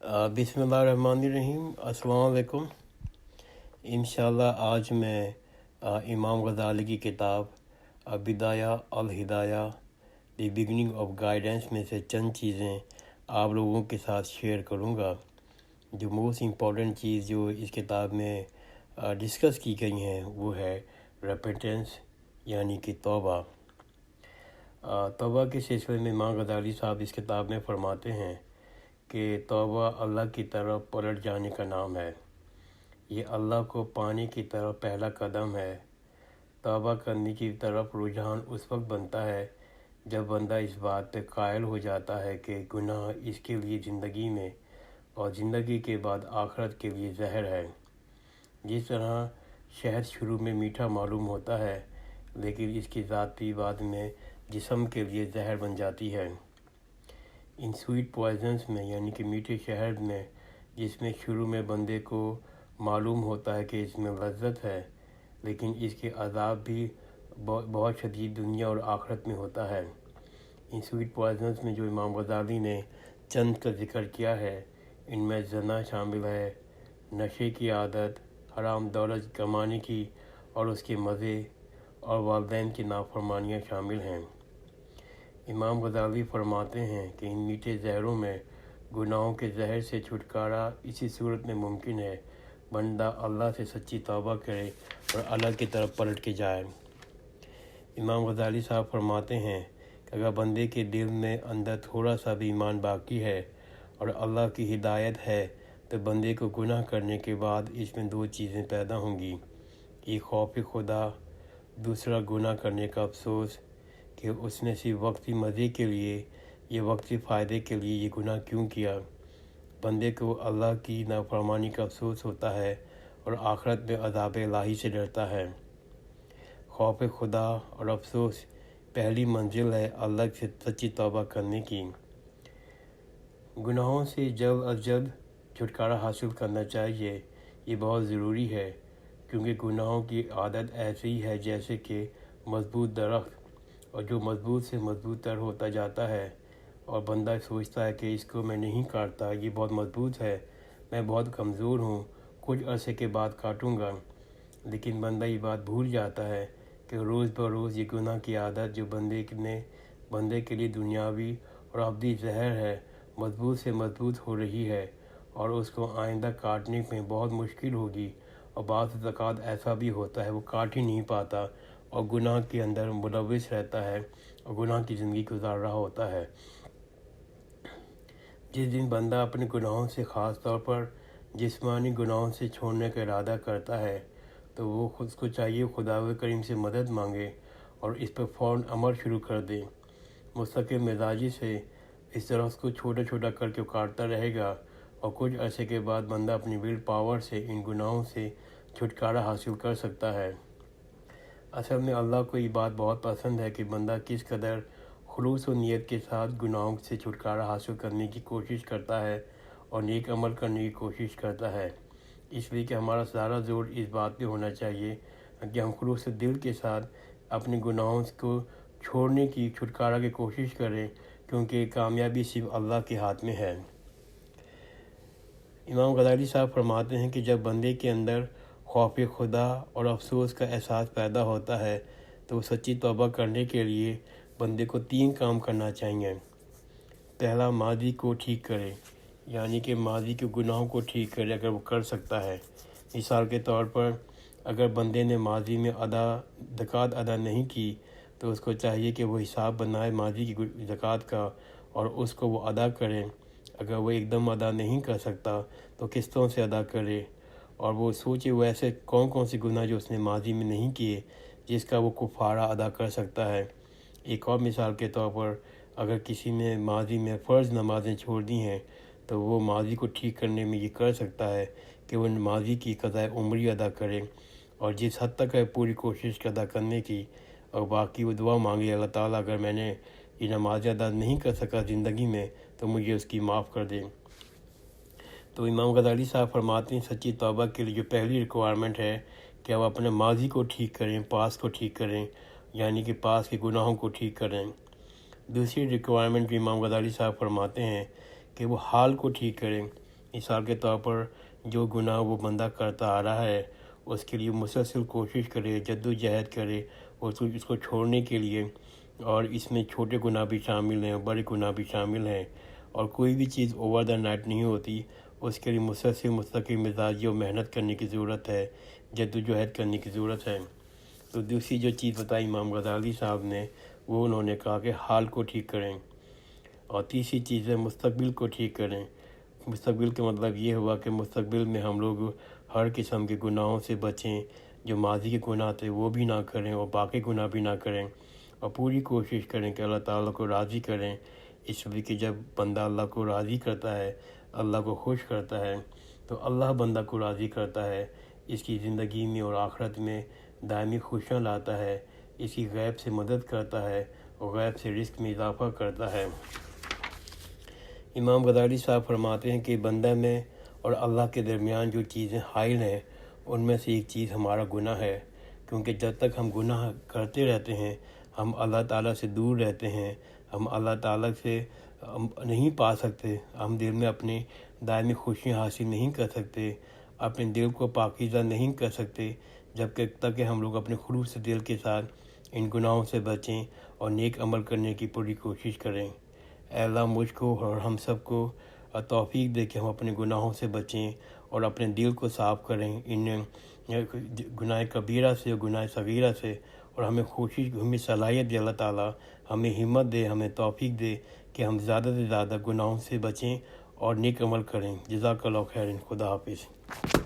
बिस्मिल्लाहिर्रहमानिर्रहीम। अस्सलाम वालेकुम। इंशाल्लाह आज मैं इमाम गज़ाली की किताब बिदाया अल हिदाया द बिगिनिंग ऑफ गाइडेंस में से चंद चीज़ें आप लोगों के साथ शेयर करूँगा। जो मोस्ट इम्पॉर्टेंट चीज़ जो इस किताब में डिस्कस की गई हैं वो है रेपेंटेंस यानी कि तौबा। तौबा के सिलसिले में इमाम गज़ाली साहब इस किताब में फरमाते हैं कि तौबा अल्लाह की तरफ पलट जाने का नाम है। ये अल्लाह को पाने की तरफ पहला कदम है। तौबा करने की तरफ रुझान उस वक्त बनता है जब बंदा इस बात पे कायल हो जाता है कि गुनाह इसके लिए ज़िंदगी में और ज़िंदगी के बाद आखिरत के लिए जहर है। जिस तरह शहद शुरू में मीठा मालूम होता है लेकिन इसकी ज़ाती बाद में जिस्म के लिए जहर बन जाती है। इन स्वीट पॉइजन्स में यानी कि मीठे शहद में जिसमें शुरू में बंदे को मालूम होता है कि इसमें लज्जत है लेकिन इसके अज़ाब भी बहुत शदीद दुनिया और आखिरत में होता है। इन स्वीट पॉइजन्स में जो इमाम गज़ाली ने चंद का जिक्र किया है इनमें ज़ना शामिल है, नशे की आदत, हराम दौलत कमाने की और उसके मज़े और वालिदैन की नाफरमानियाँ शामिल हैं। इमाम गज़ाली फरमाते हैं कि इन मीठे जहरों में गुनाहों के जहर से छुटकारा इसी सूरत में मुमकिन है बंदा अल्लाह से सच्ची तौबा करे और अल्लाह की तरफ पलट के जाए। इमाम गज़ाली साहब फरमाते हैं कि अगर बंदे के दिल में अंदर थोड़ा सा भी ईमान बाकी है और अल्लाह की हिदायत है तो बंदे को गुनाह करने के बाद इसमें दो चीज़ें पैदा होंगी, एक खौफ खुदा, दूसरा गुनाह करने का अफसोस कि उसने सिर्फ वक्ती मज़े के लिए ये वक्ती फ़ायदे के लिए ये गुनाह क्यों किया। बंदे को अल्लाह की नाफरमानी का अफसोस होता है और आखिरत में अज़ाब इलाही से डरता है। खौफ खुदा और अफसोस पहली मंजिल है अल्लाह से सच्ची तौबा करने की। गुनाहों से जल्द अज जल्द छुटकारा हासिल करना चाहिए, ये बहुत ज़रूरी है क्योंकि गुनाहों की आदत ऐसी ही है जैसे कि मजबूत दरख्त, और जो मजबूत से मजबूत तर होता जाता है और बंदा सोचता है कि इसको मैं नहीं काटता, ये बहुत मजबूत है, मैं बहुत कमज़ोर हूँ, कुछ अरसे के बाद काटूँगा। लेकिन बंदा ये बात भूल जाता है कि रोज़ बरोज़ ये गुनाह की आदत जो बंदे के लिए दुनियावी और अब्दी जहर है मजबूत से मजबूत हो रही है और उसको आइंदा काटने में बहुत मुश्किल होगी। और बाज़ ज़कात ऐसा भी होता है वो काट ही नहीं पाता और गुनाह के अंदर मुलविस रहता है और गुनाह की ज़िंदगी गुजार रहा होता है। जिस दिन बंदा अपने गुनाहों से ख़ास तौर पर जिस्मानी गुनाहों से छोड़ने का इरादा करता है तो वो खुद को चाहिए खुदावंद करीम से मदद मांगे और इस पर फ़ौरन अमल शुरू कर दे। मुस्तकिल मिजाजी से इस तरह उसको छोटा छोटा करके काटता रहेगा और कुछ अरसे के बाद बंदा अपनी विल पावर से इन गुनाहों से छुटकारा हासिल कर सकता है। असल में अल्लाह को ये बात बहुत पसंद है कि बंदा किस कदर खुलूस और नीयत के साथ गुनाहों से छुटकारा हासिल करने की कोशिश करता है और नेक अमल करने की कोशिश करता है। इसलिए कि हमारा सारा जोर इस बात पे होना चाहिए कि हम खुलूस दिल के साथ अपने गुनाहों को छोड़ने की छुटकारा की कोशिश करें क्योंकि कामयाबी सिर्फ अल्लाह के हाथ में है। इमाम गज़ाली साहब फरमाते हैं कि जब बंदे के अंदर खौफ खुदा और अफसोस का एहसास पैदा होता है तो सच्ची तौबा करने के लिए बंदे को 3 काम करना चाहिए। पहला, माजी को ठीक करे, यानी कि माजी के गुनाहों को ठीक करे अगर वो कर सकता है। मिसाल के तौर पर अगर बंदे ने माजी में ज़कात अदा नहीं की तो उसको चाहिए कि वो हिसाब बनाए माजी की ज़कात का और उसको वो अदा करें। अगर वो एकदम अदा नहीं कर सकता तो किस्तों से अदा करे और वो सोचे वो ऐसे कौन कौन से गुनाह जो उसने माजी में नहीं किए जिसका वो कुफारा अदा कर सकता है। एक और मिसाल के तौर पर अगर किसी ने माजी में फ़र्ज़ नमाज़ें छोड़ दी हैं तो वो माजी को ठीक करने में ये कर सकता है कि वो माजी की क़ज़ाए उम्री अदा करे और जिस हद तक है पूरी कोशिश अदा करने की और बाकी वो दुआ मांगे, अल्लाह ताला अगर मैंने ये नमाज़ अदा नहीं कर सका ज़िंदगी में तो मुझे उसकी माफ़ कर दे। तो इमाम गज़ाली साहब फरमाते हैं सच्ची तौबा के लिए जो पहली रिक्वायरमेंट है कि आप अपने माजी को ठीक करें, पास को ठीक करें, यानी कि पास के गुनाहों को ठीक करें। दूसरी रिक्वायरमेंट भी इमाम गज़ाली साहब फरमाते हैं कि वो हाल को ठीक करें, مثال کے طور پر جو گناہ وہ بندہ کرتا آ رہا ہے اس کے لیے مسلسل کوشش کرے، جدوجہد کرے اس کو چھوڑنے کے لیے، اور اس میں چھوٹے گناہ بھی شامل ہیں، بڑے گناہ بھی شامل ہیں، اور کوئی بھی چیز اوور دا نائٹ نہیں ہوتی، اس کے لیے مسلسل مستقل مزاجی اور محنت کرنے کی ضرورت ہے، جدوجہد کرنے کی ضرورت ہے۔ تو دوسری جو چیز بتائی امام غزالی صاحب نے، وہ انہوں نے کہا کہ حال کو ٹھیک کریں، اور تیسری چیز ہے مستقبل کو ٹھیک کریں۔ مستقبل کا مطلب یہ ہوا کہ مستقبل میں ہم لوگ ہر قسم کے گناہوں سے بچیں، جو ماضی کے گناہ تھے وہ بھی نہ کریں اور باقی گناہ بھی نہ کریں، اور پوری کوشش کریں کہ اللہ تعالیٰ کو راضی کریں، اس لیے کہ جب بندہ اللہ کو راضی کرتا ہے، اللہ کو خوش کرتا ہے، تو اللہ بندہ کو راضی کرتا ہے، اس کی زندگی میں اور آخرت میں دائمی خوشیاں لاتا ہے، اس کی غیب سے مدد کرتا ہے اور غیب سے رزق میں اضافہ کرتا ہے۔ امام غزالی صاحب فرماتے ہیں کہ بندہ میں اور اللہ کے درمیان جو چیزیں حائل ہیں ان میں سے ایک چیز ہمارا گناہ ہے، کیونکہ جب تک ہم گناہ کرتے رہتے ہیں ہم اللہ تعالیٰ سے دور رہتے ہیں، ہم اللہ تعالیٰ سے نہیں پا سکتے، ہم دل میں اپنی دائمی خوشیاں حاصل نہیں کر سکتے، اپنے دل کو پاکیزہ نہیں کر سکتے، جب تک کہ ہم لوگ اپنے خلوص دل کے ساتھ ان گناہوں سے بچیں اور نیک عمل کرنے کی پوری کوشش کریں۔ اے اللہ مجھ کو اور ہم سب کو توفیق دے کہ ہم اپنے گناہوں سے بچیں اور اپنے دل کو صاف کریں ان گناہ کبیرہ سے اور گناہ صغیرہ سے، اور ہمیں صلاحیت دے اللہ تعالیٰ، ہمیں ہمت دے، ہمیں توفیق دے کہ ہم زیادہ سے زیادہ گناہوں سے بچیں اور نیک عمل کریں۔ جزاک اللہ خیر، خدا حافظ۔